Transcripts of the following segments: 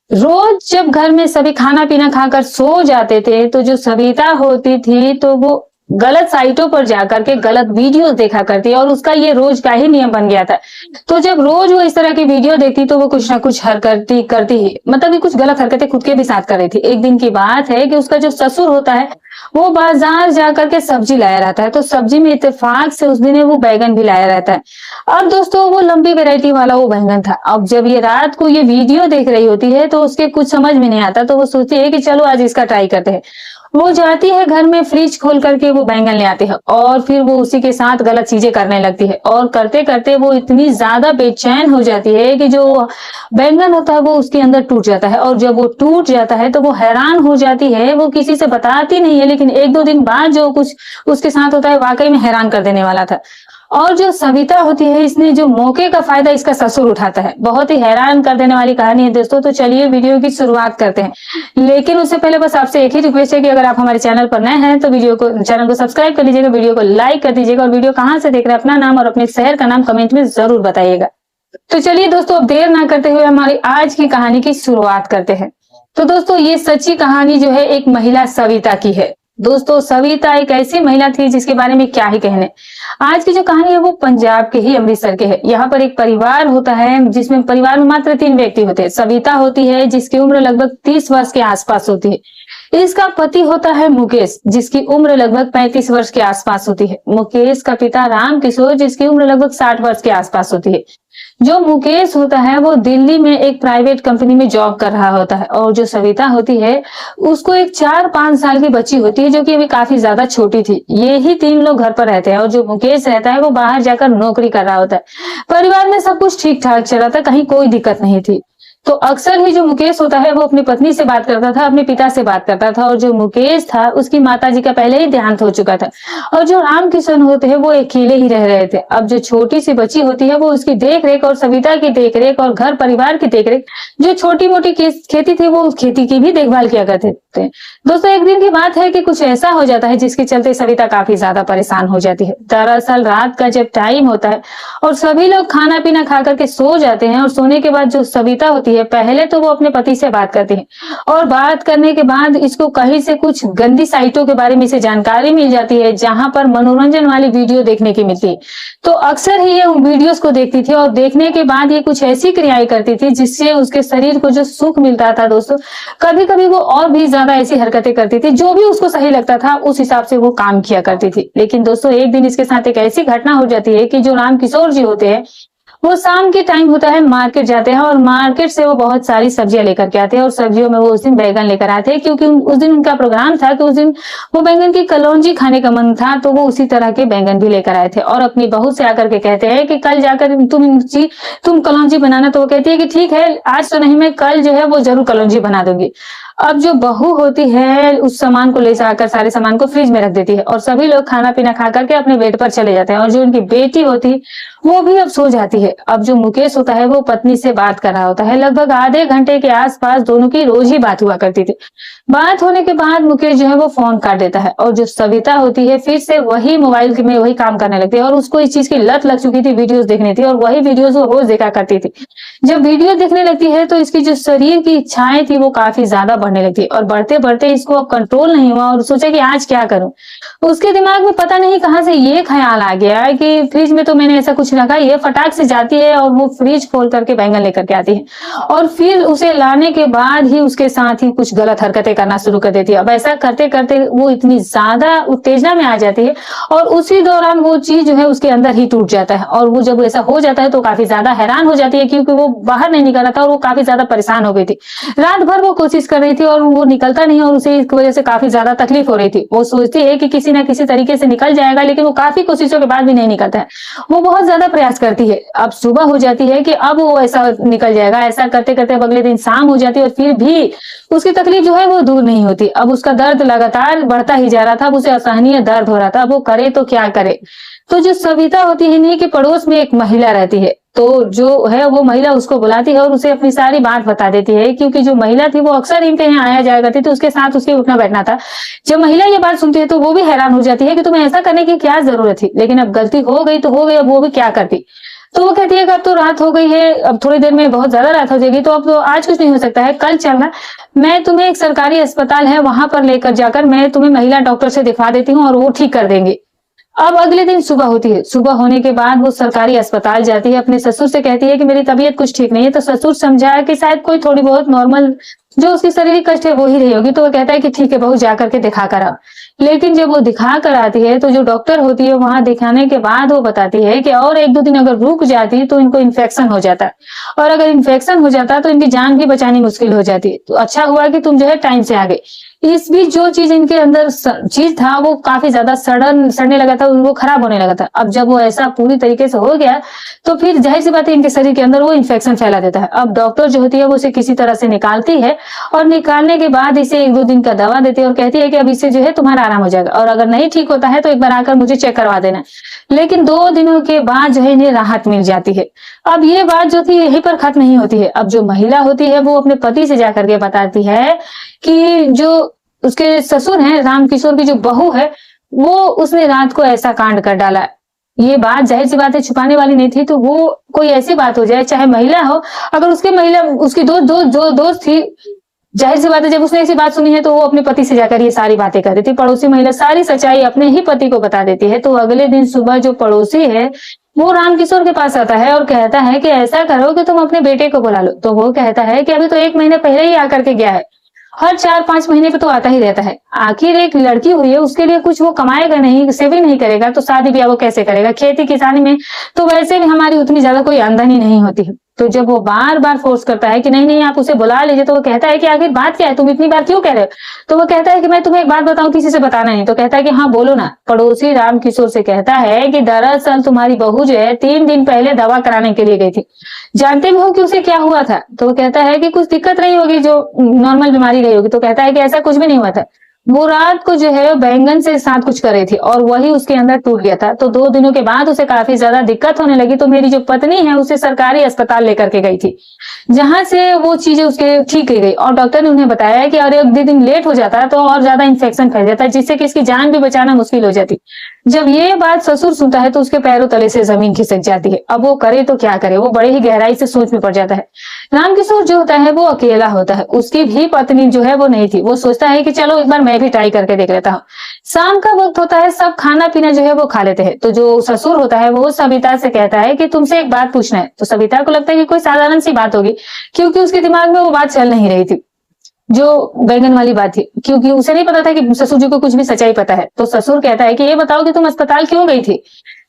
रोज जब घर में सभी खाना पीना खाकर सो जाते थे तो जो सविता होती थी तो वो गलत साइटों पर जाकर के गलत वीडियोस देखा करती और उसका ये रोज का ही नियम बन गया था। तो जब रोज वो इस तरह की वीडियो देखती तो वो कुछ ना कुछ हरकती करती ही, मतलब कि कुछ गलत हरकतें खुद के भी साथ कर रही थी। एक दिन की बात है कि उसका जो ससुर होता है वो बाजार जाकर के सब्जी लाया रहता है, तो सब्जी में इत्तेफाक से उस दिन वो बैगन भी लाया रहता है। अब दोस्तों वो लंबी वैरायटी वाला वो बैंगन था। अब जब ये रात को ये वीडियो देख रही होती है तो उसके कुछ समझ में नहीं आता, तो वो सोचती है कि चलो आज इसका ट्राई करते हैं। वो जाती है घर में, फ्रिज खोल करके वो बैंगन ले आती है और फिर वो उसी के साथ गलत चीजें करने लगती है और करते करते वो इतनी ज्यादा बेचैन हो जाती है कि जो बैंगन होता है वो उसके अंदर टूट जाता है। और जब वो टूट जाता है तो वो हैरान हो जाती है, वो किसी से बताती नहीं है, लेकिन एक दो दिन बाद जो कुछ उसके साथ होता है वाकई में हैरान कर देने वाला था। और जो सविता होती है इसने जो मौके का फायदा इसका ससुर उठाता है। बहुत ही हैरान कर देने वाली कहानी है दोस्तों। तो चलिए वीडियो की शुरुआत करते हैं, लेकिन उससे पहले बस आपसे एक ही रिक्वेस्ट है कि अगर आप हमारे चैनल पर नए हैं तो चैनल को सब्सक्राइब कर लीजिएगा, वीडियो को लाइक कर दीजिएगा और वीडियो कहाँ से देख रहे हैं अपना नाम और अपने शहर का नाम कमेंट में जरूर बताइएगा। तो चलिए दोस्तों अब देर ना करते हुए हमारी आज की कहानी की शुरुआत करते हैं। तो दोस्तों ये सच्ची कहानी जो है एक महिला सविता की है। दोस्तों सविता एक ऐसी महिला थी जिसके बारे में क्या ही कहने। आज की जो कहानी है वो पंजाब के ही अमृतसर के है। यहाँ पर एक परिवार होता है जिसमें परिवार में मात्र 3 व्यक्ति होते हैं। सविता होती है जिसकी उम्र लगभग 30 वर्ष के आसपास होती है। इसका पति होता है मुकेश जिसकी उम्र लगभग 35 वर्ष के आसपास होती है। मुकेश का पिता राम किशोर जिसकी उम्र लगभग 60 वर्ष के आसपास होती है। जो मुकेश होता है वो दिल्ली में एक प्राइवेट कंपनी में जॉब कर रहा होता है और जो सविता होती है उसको एक 4-5 साल की बच्ची होती है जो कि अभी काफी ज्यादा छोटी थी। ये ही 3 लोग घर पर रहते हैं और जो मुकेश रहता है वो बाहर जाकर नौकरी कर रहा होता है। परिवार में सब कुछ ठीक ठाक चल रहा था, कहीं कोई दिक्कत नहीं थी। तो अक्सर ही जो मुकेश होता है वो अपनी पत्नी से बात करता था, अपने पिता से बात करता था। और जो मुकेश था उसकी माताजी का पहले ही देहांत हो चुका था और जो राम किशन होते हैं वो अकेले ही रह रहे थे। अब जो छोटी सी बच्ची होती है वो उसकी देखरेख और सविता की देखरेख और घर परिवार की देखरेख, जो छोटी मोटी खेती थी वो उस खेती की भी देखभाल किया करते थे। दोस्तों एक दिन की बात है कि कुछ ऐसा हो जाता है जिसके चलते सविता काफी ज्यादा परेशान हो जाती है। दरअसल रात का जब टाइम होता है और सभी लोग खाना पीना खा करके सो जाते हैं और सोने के बाद जो सविता होती है पहले तो वो अपने पति से बात करती है और बात करने के बाद इसको कहीं से कुछ गंदी साइटों के बारे में इसे जानकारी मिल जाती है जहां पर मनोरंजन वाली वीडियो देखने की मिलती है। तो अक्सर ही ये उन वीडियोस को देखती थी और देखने के बाद ये कुछ ऐसी क्रियाएं करती थी जिससे उसके शरीर को जो सुख मिलता था दोस्तों, कभी कभी वो और भी ज्यादा ऐसी हरकतें करती थी। जो भी उसको सही लगता था उस हिसाब से वो काम किया करती थी। लेकिन दोस्तों एक दिन इसके साथ एक ऐसी घटना हो जाती है कि जो राम किशोर जी होते हैं वो शाम के टाइम होता है मार्केट जाते हैं और मार्केट से वो बहुत सारी सब्जियां लेकर के आते हैं और सब्जियों में वो उस दिन बैगन लेकर आते हैं क्योंकि उस दिन उनका प्रोग्राम था कि उस दिन वो बैंगन की कलौंजी खाने का मन था। तो वो उसी तरह के बैंगन भी लेकर आए थे और अपनी बहू से आकर के कहते हैं कि कल जाकर तुम कलौंजी बनाना। तो वो कहती है कि ठीक है, आज तो नहीं, मैं कल जो है वो जरूर कलौंजी बना दूंगी। अब जो बहू होती है उस सामान को ले जाकर सारे सामान को फ्रिज में रख देती है और सभी लोग खाना पीना खा करके अपने बेड पर चले जाते हैं और जो उनकी बेटी होती है वो भी अब सो जाती है। अब जो मुकेश होता है वो पत्नी से बात कर रहा होता है। लगभग आधे घंटे के आसपास दोनों की रोज ही बात हुआ करती थी। बात होने के बाद मुकेश जो है वो फोन काट देता है और जो सविता होती है फिर से वही मोबाइल में वही काम करने लगती है और उसको इस चीज की लत लग चुकी थी, वीडियोस देखनी थी और वही वीडियोस वो रोज देखा करती थी। जब वीडियो देखने लगती है तो इसकी जो शरीर की इच्छाएं थी वो काफी ज्यादा बढ़ने लगती है और बढ़ते बढ़ते इसको अब कंट्रोल नहीं हुआ और सोचा कि आज क्या करूं। उसके दिमाग में पता नहीं कहां से ये ख्याल आ गया कि फ्रिज में तो मैंने ऐसा कुछ रखा। ये फटाक से जाती है और वो फ्रिज खोल करके बैंगन लेकर के आती है और फिर उसे लाने के बाद ही उसके साथ ही कुछ गलत हरकतें करना शुरू कर देती है। अब ऐसा करते करते वो इतनी ज्यादा उत्तेजना में आ जाती है और उसी दौरान वो चीज जो है उसके अंदर ही टूट जाता है और वो जब ऐसा हो जाता है तो काफी ज्यादा हैरान हो जाती है क्योंकि वो बाहर नहीं निकल रहा था और वो काफी ज्यादा परेशान हो गई थी। रात भर वो कोशिश कर रही थी और वो निकलता नहीं और उसे इसकी वजह से काफी ज्यादा तकलीफ हो रही थी। वो सोचती है कि किसी ना किसी तरीके से निकल जाएगा, लेकिन वो काफी कोशिशों के बाद भी नहीं निकलता है। वो बहुत ज्यादा प्रयास करती है। अब सुबह हो जाती है कि अब वो ऐसा निकल जाएगा। ऐसा करते करते अब अगले दिन शाम हो जाती है और फिर भी उसकी तकलीफ जो है वो दूर नहीं होती। अब उसका दर्द लगातार बढ़ता ही जा रहा था। अब उसे असहनीय दर्द हो रहा था। अब वो करे तो क्या करे। तो जो सविता होती है नहीं कि पड़ोस में एक महिला रहती है, तो जो है वो महिला उसको बुलाती है और उसे अपनी सारी बात बता देती है क्योंकि जो महिला थी वो अक्सर इनके यहाँ आया जाया करती थी, उसके साथ उसके उठना बैठना था। जब महिला ये बात सुनती है तो वो भी हैरान हो जाती है कि तुम्हें ऐसा करने की क्या जरूरत थी, लेकिन अब गलती हो गई तो हो गई, अब वो भी क्या करती। तो वो कहती है कि अब तो रात हो गई है, अब थोड़ी देर में बहुत ज्यादा रात हो जाएगी, तो अब तो आज कुछ नहीं हो सकता है, कल चलना, मैं तुम्हें एक सरकारी अस्पताल है वहां पर लेकर जाकर मैं तुम्हें महिला डॉक्टर से दिखा देती हूँ और वो ठीक कर देंगे। अब अगले दिन सुबह होती है, सुबह होने के बाद वो सरकारी अस्पताल जाती है, अपने ससुर से कहती है कि मेरी तबीयत कुछ ठीक नहीं है। तो ससुर समझाया कि शायद कोई थोड़ी बहुत नॉर्मल जो उसकी शारीरिक कष्ट है वो ही रही होगी। तो वो कहता है कि ठीक है बहू, जा करके दिखा कर आओ। लेकिन जब वो दिखा कर आती है तो जो डॉक्टर होती है वहां दिखाने के बाद वो बताती है कि और 1-2 दिन अगर रुक जाती तो इनको इन्फेक्शन हो जाता है, और अगर इन्फेक्शन हो जाता तो इनकी जान भी बचानी मुश्किल हो जाती। तो अच्छा हुआ कि तुम जो है टाइम से आ गए। इस बीच जो चीज इनके अंदर चीज था वो काफी ज्यादा सड़ने लगा था, वो खराब होने लगा था। अब जब वो ऐसा पूरी तरीके से हो गया तो फिर जाहिर सी बात है इनके शरीर के अंदर वो इन्फेक्शन फैला देता है। अब डॉक्टर जो होती है वो उसे किसी तरह से निकालती है, और निकालने के बाद इसे 1-2 दिन का दवा देती है और कहती है कि अब इससे जो है तुम्हारा आराम हो जाएगा, और अगर नहीं ठीक होता है तो एक बार आकर मुझे चेक करवा देना। लेकिन 2 दिनों के बाद जो है इन्हें राहत मिल जाती है। अब ये बात जो थी यहीं पर खत्म नहीं होती है। अब जो महिला होती है वो अपने पति से जाकर के बताती है कि जो उसके ससुर हैं, रामकिशोर की जो बहू है, वो उसने रात को ऐसा कांड कर डाला। ये बात जाहिर सी बात है छुपाने वाली नहीं थी। तो वो कोई ऐसी बात हो जाए, चाहे महिला हो, अगर उसकी दोस्त थी, जाहिर सी बात है जब उसने ऐसी बात सुनी है तो वो अपने पति से जाकर ये सारी बातें कर देती। पड़ोसी महिला सारी सच्चाई अपने ही पति को बता देती है। तो अगले दिन सुबह जो पड़ोसी है वो रामकिशोर के पास आता है और कहता है कि ऐसा करो कि तुम अपने बेटे को बुला लो। तो वो कहता है कि अभी तो 1 महीने पहले ही आकर के गया है, हर 4-5 महीने पे तो आता ही रहता है। आखिर एक लड़की हुई है, उसके लिए कुछ वो कमाएगा नहीं, सेविंग नहीं करेगा तो शादी ब्याह वो कैसे करेगा। खेती किसानी में तो वैसे भी हमारी उतनी ज्यादा कोई आमदनी नहीं होती है। तो जब वो बार बार फोर्स करता है कि नहीं नहीं आप उसे बुला लीजिए, तो वो कहता है कि आखिर बात क्या है, तुम इतनी बार क्यों कह रहे हो। तो वो कहता है कि मैं तुम्हें एक बात बताऊं, किसी से बताना नहीं। तो कहता है कि हाँ बोलो ना। पड़ोसी रामकिशोर से कहता है कि दरअसल तुम्हारी बहू जो है 3 दिन पहले दवा कराने के लिए गई थी, जानते भी हो कि उसे क्या हुआ था। तो वो कहता है कि कुछ दिक्कत नहीं होगी, जो नॉर्मल बीमारी रही होगी। तो कहता है कि ऐसा कुछ भी नहीं हुआ था, वो रात को जो है बैंगन से साथ कुछ कर रही थी और वही उसके अंदर टूट गया था। तो 2 दिनों के बाद उसे काफी ज्यादा दिक्कत होने लगी। तो मेरी जो पत्नी है उसे सरकारी अस्पताल लेकर के गई थी, जहां से वो चीजें उसके ठीक की गई। और डॉक्टर ने उन्हें बताया कि अरे 1 दिन लेट हो जाता तो और ज्यादा इन्फेक्शन फैल जाता, जिससे कि इसकी जान भी बचाना मुश्किल हो जाती। जब ये बात ससुर सुनता है तो उसके पैरों तले से जमीन खिसक जाती है। अब वो करे तो क्या करे, वो बड़े ही गहराई से सोच में पड़ जाता है। रामकिशोर जो होता है वो अकेला होता है, उसकी भी पत्नी जो है वो नहीं थी। वो सोचता है कि चलो एक बार मैं भी ट्राई करके देख लेता हूँ। शाम का वक्त होता है, सब खाना पीना जो है वो खा लेते हैं। तो जो ससुर होता है वो सविता से कहता है कि तुमसे एक बात पूछना है। तो सविता को लगता है कि कोई साधारण सी बात होगी, क्योंकि उसके दिमाग में वो बात चल नहीं रही थी जो बैंगन वाली बात थी, क्योंकि उसे नहीं पता था कि ससुर जी को कुछ भी सच्चाई पता है। तो ससुर कहता है कि ये बताओ कि तुम अस्पताल क्यों गई थी।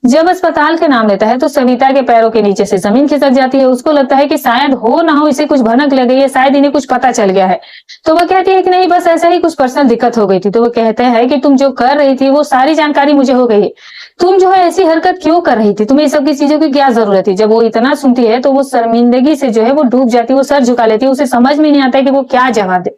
जब अस्पताल के नाम लेता है तो सविता के पैरों के नीचे से जमीन खिसक जाती है। उसको लगता है कि शायद हो ना हो इसे कुछ भनक लग गई है, शायद इन्हें कुछ पता चल गया है। तो वो कहती है कि नहीं, बस ऐसा ही कुछ पर्सनल दिक्कत हो गई थी। तो वो कहते हैं कि तुम जो कर रही थी वो सारी जानकारी मुझे हो गई है, तुम जो है ऐसी हरकत क्यों कर रही थी, तुम्हें सब की चीजों की क्या जरूरत थी। जब वो इतना सुनती है तो वो शर्मिंदगी से जो है वो डूब जाती है, वो सर झुका लेती है। उसे समझ में नहीं आता है कि वो क्या जवाब दे।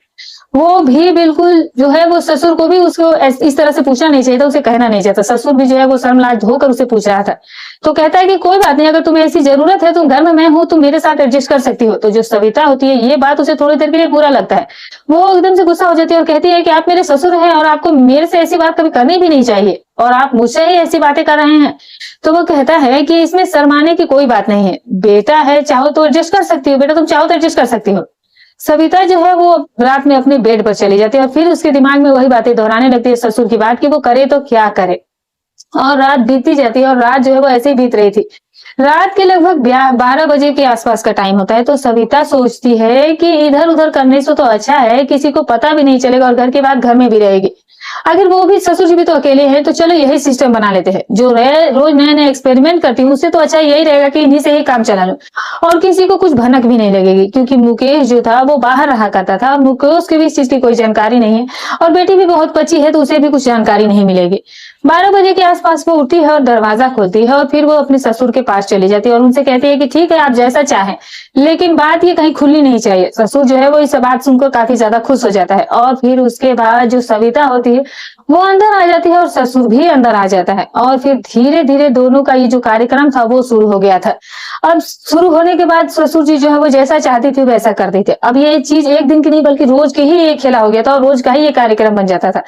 वो भी बिल्कुल जो है वो ससुर को भी उसको इस तरह से पूछना नहीं चाहिए था, उसे कहना नहीं चाहता। ससुर भी जो है वो शर्मलाज धोकर उसे पूछ रहा था। तो कहता है कि कोई बात नहीं, अगर तुम्हें ऐसी जरूरत है तो घर में मैं हूं, तुम मेरे साथ एडजस्ट कर सकती हो। तो जो सविता होती है ये बात उसे थोड़ी देर के लिए बुरा लगता है। वो एकदम से गुस्सा हो जाती है और कहती है कि आप मेरे ससुर हैं और आपको मेरे से ऐसी बात कभी करनी भी नहीं चाहिए, और आप मुझसे ही ऐसी बातें कर रहे हैं। तो वो कहता है कि इसमें शर्माने की कोई बात नहीं है, बेटा है, चाहो तो एडजस्ट कर सकती हो, बेटा तुम चाहो तो एडजस्ट कर सकती हो। सविता जो है वो रात में अपने बेड पर चली जाती है और फिर उसके दिमाग में वही बातें दोहराने लगती है ससुर की बात, कि वो करे तो क्या करे। और रात बीतती जाती है और रात जो है वो ऐसे ही बीत रही थी। रात के लगभग 12 बजे के आसपास का टाइम होता है। तो सविता सोचती है कि इधर उधर करने से तो अच्छा है किसी को पता भी नहीं चलेगा और घर की बात घर में भी रहेगी। अगर वो भी ससुर जी भी तो अकेले हैं, तो चलो यही सिस्टम बना लेते हैं। जो रोज नए नए एक्सपेरिमेंट करती हूँ उससे तो अच्छा यही रहेगा कि इन्हीं से ही काम चला लो, और किसी को कुछ भनक भी नहीं लगेगी। क्योंकि मुकेश जो था वो बाहर रहा करता था और मुकेश की भी इस चीज की कोई जानकारी नहीं है, और बेटी भी बहुत बच्ची है तो उसे भी कुछ जानकारी नहीं मिलेगी। 12 बजे के आसपास वो उठी है और दरवाजा खोलती है और फिर वो अपने ससुर के पास चली जाती है और उनसे कहती है कि ठीक है आप जैसा चाहें, लेकिन बात ये कहीं खुलनी नहीं चाहिए। ससुर जो है वो इस बात सुनकर काफी ज्यादा खुश हो जाता है। और फिर उसके बाद जो सविता होती है है वो अंदर आ जाती है और ससुर भी अंदर आ जाता है और फिर धीरे धीरे दोनों का ये जो कार्यक्रम था वो शुरू हो गया था। अब शुरू होने के बाद ससुर जी जो है वो जैसा चाहती थी वैसा कर देते। अब ये चीज एक दिन की नहीं बल्कि रोज के ही ये खेला हो गया था और रोज का ही ये कार्यक्रम बन जाता था।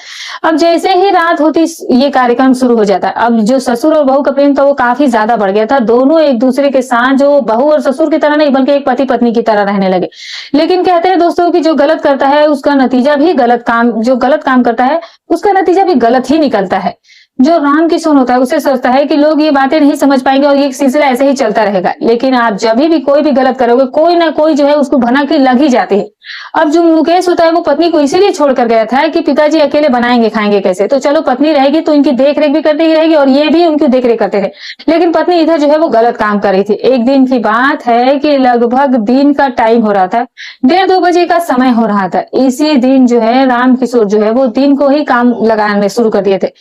अब जैसे ही रात होती ये कार्यक्रम शुरू हो जाता है। अब जो ससुर और बहू का प्रेम था वो काफी ज्यादा बढ़ गया था। दोनों एक दूसरे के साथ जो बहू और ससुर की तरह नहीं बल्कि एक पति पत्नी की तरह रहने लगे। लेकिन कहते हैं दोस्तों कि जो गलत करता है उसका नतीजा भी गलत काम, जो गलत काम करता है उसका नतीजा भी गलत ही निकलता है। जो राम किशोर होता है उसे सोचता है कि लोग ये बातें नहीं समझ पाएंगे और ये सिलसिला ऐसे ही चलता रहेगा। लेकिन आप जब भी कोई भी गलत करोगे कोई ना कोई जो है उसको भनक लग ही जाती है। अब जो मुकेश होता है वो पत्नी को इसीलिए छोड़कर गया था कि पिताजी अकेले बनाएंगे खाएंगे कैसे, तो चलो पत्नी रहेगी तो इनकी देख रेख भी करती रहेगी और ये भी उनकी देख रेख करते थे। लेकिन पत्नी इधर जो है वो गलत काम कर रही थी। एक दिन की बात है कि लगभग दिन का टाइम हो रहा था, 1:30-2 बजे का समय हो रहा था। इसी दिन जो है राम किशोर जो है वो दिन को ही काम लगाने शुरू कर दिए थे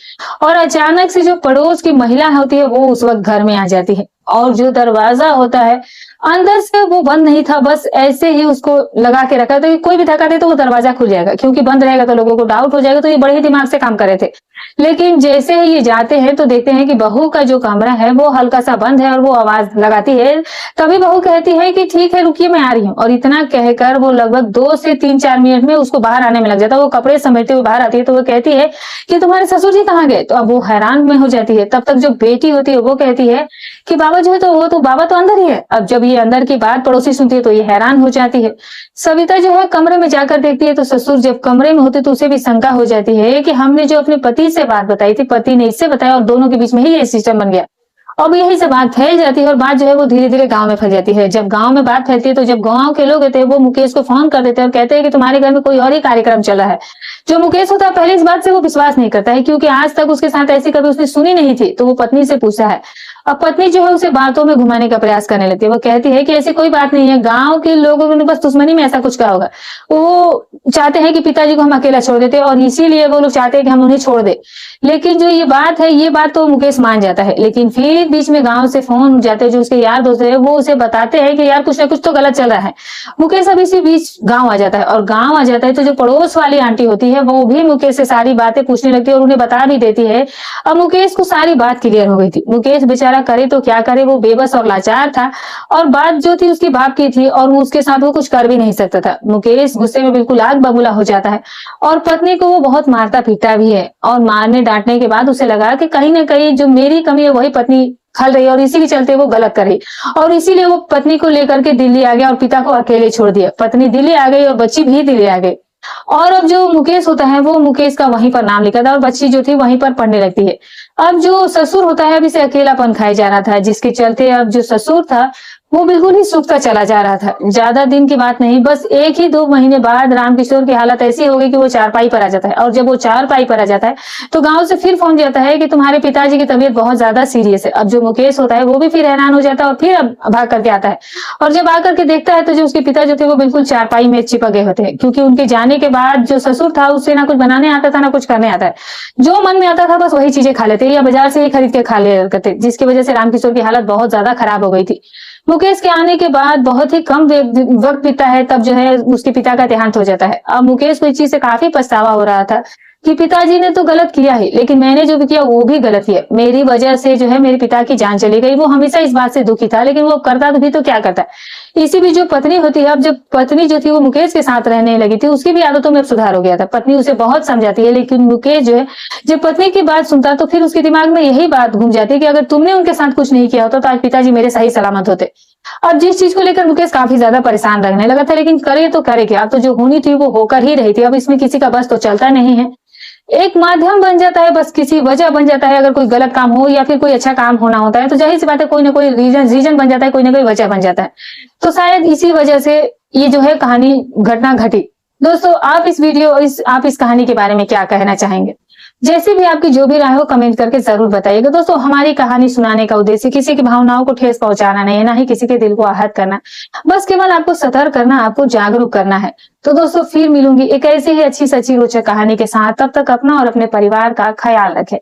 और अचानक से जो पड़ोस की महिला होती है वो उस वक्त घर में आ जाती है और जो दरवाजा होता है अंदर से वो बंद नहीं था, बस ऐसे ही उसको लगा के रखा था कि कोई भी धक्का दे तो वो दरवाजा खुल जाएगा, क्योंकि बंद रहेगा तो लोगों को डाउट हो जाएगा। तो ये बड़े ही दिमाग से काम कर रहे थे। लेकिन जैसे ही ये जाते हैं तो देखते हैं कि बहू का जो कमरा है वो हल्का सा बंद है और वो आवाज लगाती है। तभी बहू कहती है कि ठीक है रुकिए मैं आ रही हूँ, और इतना कहकर वो लगभग 2 से 3-4 मिनट में उसको बाहर आने में लग जाता है। वो कपड़े समेटते हुए बाहर आती है तो वो कहती है कि तुम्हारे ससुर जी कहाँ गए। तो अब वो हैरान में हो जाती है। तब तक जो बेटी होती है वो कहती है कि बाबा जो है तो वो तो बाबा तो अंदर ही है। अब जब ये अंदर की बात पड़ोसी सुनती है तो ये हैरान हो जाती है। सविता जो है कमरे में जाकर देखती है तो ससुर जब कमरे में होते तो उसे भी शंका हो जाती है कि हमने जो अपने पति से बात बताई थी पति ने इससे बताया और दोनों के बीच में ही ये सिस्टम बन गया। अब यही से बात फैल जाती है और बात जो है वो धीरे धीरे गांव में फैल जाती है। जब गांव में बात फैलती है तो जब गांव के लोग होते हैं वो मुकेश को फोन कर देते हैं और कहते हैं कि तुम्हारे घर में कोई और ही कार्यक्रम चला है। जो मुकेश होता है पहले इस बात से वो विश्वास नहीं करता है, क्योंकि आज तक उसके साथ ऐसी कभी उसने सुनी नहीं थी। तो वो पत्नी से पूछता है। अब पत्नी जो है उसे बातों में घुमाने का प्रयास करने लगती है। वो कहती है कि ऐसी कोई बात नहीं है, गांव के लोगों ने बस दुश्मनी में ऐसा कुछ कहा होगा। वो चाहते हैं कि पिताजी को हम अकेला छोड़ देते और इसीलिए वो लोग चाहते हैं कि हम उन्हें छोड़ दे। लेकिन जो ये बात है ये बात तो मुकेश मान जाता है। लेकिन फिर बीच में गांव से फोन जाते हैं, जो उसके यार दोस्त है वो उसे बताते हैं कि यार कुछ ना कुछ तो गलत चल रहा है। मुकेश अब इसी बीच गाँव आ जाता है और गाँव आ जाता है तो जो पड़ोस वाली आंटी होती है वो भी मुकेश से सारी बातें पूछने लगती है और उन्हें बता भी देती है। अब मुकेश को सारी बात क्लियर हो गई थी। मुकेश बेचारा करे तो क्या करे, वो बेबस और लाचार था और बात जो थी उसकी बाप की थी और उसके साथ वो कुछ कर भी नहीं सकता था। मुकेश गुस्से में बिल्कुल आग बबूला हो जाता है और पत्नी को वो बहुत मारता पीटता भी है। और मारने डांटने के बाद उसे लगा कि कहीं ना कहीं जो मेरी कमी है वही पत्नी खल रही है और इसी के चलते वो गलत कर रही, और इसीलिए वो पत्नी को लेकर के दिल्ली आ गया और पिता को अकेले छोड़ दिया। पत्नी दिल्ली आ गई और बच्ची भी दिल्ली आ गई। और अब जो मुकेश होता है वो मुकेश का वहीं पर नाम लिखा था और बच्ची जो थी वहीं पर पढ़ने लगती है। अब जो ससुर होता है अब इसे अकेलापन खाए जा रहा था, जिसके चलते अब जो ससुर था वो बिल्कुल ही सूखता चला जा रहा था। ज्यादा दिन की बात नहीं, बस 1 ही 2 महीने बाद रामकिशोर की हालत ऐसी हो गई कि वो चारपाई पर आ जाता है। और जब वो चारपाई पर आ जाता है तो गांव से फिर फोन जाता है कि तुम्हारे पिताजी की तबीयत बहुत ज्यादा सीरियस है। अब जो मुकेश होता है वो भी फिर हैरान हो जाता है और फिर अब भाग करके आता है और जब आकर के देखता है तो जो उसके पिता जो थे वो बिल्कुल चारपाई में चिपक गए होते हैं, क्योंकि उनके जाने के बाद जो ससुर था उससे ना कुछ बनाने आता था ना कुछ करने आता है। जो मन में आता था बस वही चीजें खा लेते या बाजार से ही खरीद के खा ले करते, जिसकी वजह से रामकिशोर की हालत बहुत ज्यादा खराब हो गई थी। मुकेश के आने के बाद बहुत ही कम वक्त बीता है तब जो है उसके पिता का देहांत हो जाता है। अब मुकेश को इस चीज से काफी पछतावा हो रहा था कि पिताजी ने तो गलत किया है लेकिन मैंने जो भी किया वो भी गलत किया। मेरी वजह से जो है मेरे पिता की जान चली गई। वो हमेशा इस बात से दुखी था, लेकिन वो करता भी तो क्या करता। इसी भी जो पत्नी होती है, अब जब पत्नी जो थी वो मुकेश के साथ रहने लगी थी उसकी भी आदतों में सुधार हो गया था। पत्नी उसे बहुत समझाती है लेकिन मुकेश जो है जब पत्नी की बात सुनता तो फिर उसके दिमाग में यही बात घूम जाती है कि अगर तुमने उनके साथ कुछ नहीं किया होता तो आज पिताजी मेरे सही सलामत होते। अब जिस चीज को लेकर मुकेश काफी ज्यादा परेशान रहने लगा था, लेकिन करे तो करे क्या, अब तो जो होनी थी वो होकर ही रही थी। अब इसमें किसी का बस तो चलता नहीं है, एक माध्यम बन जाता है, बस किसी वजह बन जाता है। अगर कोई गलत काम हो या फिर कोई अच्छा काम होना होता है तो जाहिर सी बात है कोई ना कोई रीजन बन जाता है, कोई ना कोई वजह बन जाता है। तो शायद इसी वजह से ये जो है कहानी घटना घटी। दोस्तों आप इस कहानी के बारे में क्या कहना चाहेंगे? जैसे भी आपकी जो भी राय हो कमेंट करके जरूर बताइएगा। दोस्तों हमारी कहानी सुनाने का उद्देश्य किसी की भावनाओं को ठेस पहुंचाना नहीं है, ना ही किसी के दिल को आहत करना, बस केवल आपको सतर्क करना, आपको जागरूक करना है। तो दोस्तों फिर मिलूंगी एक ऐसी ही अच्छी सच्ची रोचक कहानी के साथ। तब तक अपना और अपने परिवार का ख्याल रखें।